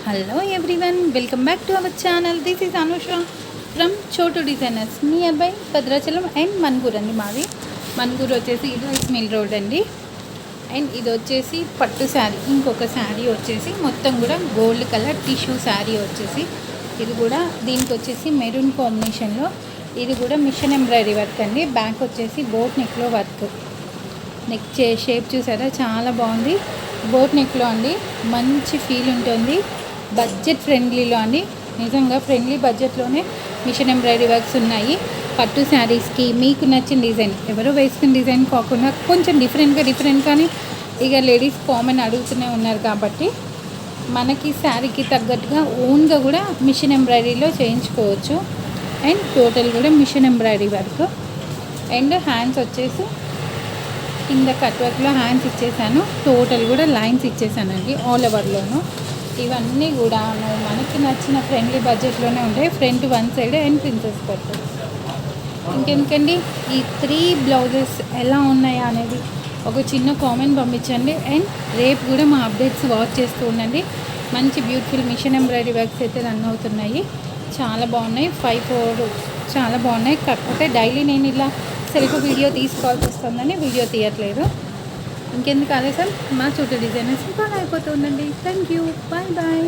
Hello everyone, welcome back to our channel. This is Anusha from Chotu Designers nearby Bhadrachalam and Mangur అండి మాది. మన్గూరు వచ్చేసి ఇది rice mill road అండి. And ఇది వచ్చేసి పట్టు శారీ, ఇంకొక శారీ వచ్చేసి మొత్తం కూడా గోల్డ్ కలర్ టిష్యూ శారీ వచ్చేసి ఇది కూడా దీనికి వచ్చేసి మెరూన్ కాంబినేషన్లో ఇది కూడా మిషన్ ఎంబ్రాయిడరీ వర్క్ అండి. బ్యాక్ వచ్చేసి బోట్ నెక్లో వర్క్, నెక్ షేప్ చూసారా చాలా బాగుంది. బోట్ నెక్లో అండి, మంచి ఫీల్ ఉంటుంది. బడ్జెట్ ఫ్రెండ్లీలో అండి, నిజంగా ఫ్రెండ్లీ బడ్జెట్లోనే మిషన్ ఎంబ్రాయిడరీ వర్క్స్ ఉన్నాయి. పట్టు శారీస్కి మీకు నచ్చిన డిజైన్, ఎవరో వేసుకున్న డిజైన్ కాకుండా కొంచెం డిఫరెంట్ కానీ ఇక లేడీస్ కామన్ అడుగుతూనే ఉన్నారు కాబట్టి మనకి శారీకి తగ్గట్టుగా ఓన్గా కూడా మిషన్ ఎంబ్రాయిడరీలో చేయించుకోవచ్చు. అండ్ టోటల్ కూడా machine embroidery work. And hands వచ్చేసి కింద కట్ వర్క్లో హ్యాండ్స్ ఇచ్చేసాను, టోటల్ కూడా లైన్స్ ఇచ్చేసానండి ఆల్ ఓవర్లోను. ఇవన్నీ కూడా మనకి నచ్చిన ఫ్రెండ్లీ బడ్జెట్లోనే ఉంటాయి. Front one side and princess cut. ఇంకెందుకండి, ఈ 3 బ్లౌజెస్ ఎలా ఉన్నాయా అనేది ఒక చిన్న కామెంట్ పంపించండి. అండ్ రేపు కూడా మా అప్డేట్స్ వాచ్ చేస్తూ ఉండండి. మంచి బ్యూటిఫుల్ మిషన్ ఎంబ్రాయిడరీ వర్క్స్ అయితే రన్ అవుతున్నాయి, చాలా బాగున్నాయి. 5-4 చాలా బాగున్నాయి. కాకపోతే డైలీ నేను ఇలా సెల్ఫ్ వీడియో తీసుకోవాల్సి వస్తుందని వీడియో తీయట్లేదు. ఇంకెందుకు ఆలస్యం, మా చోటు డిజైనర్స్ ఫాలో అయిపోతుందండి. Thank you, bye bye.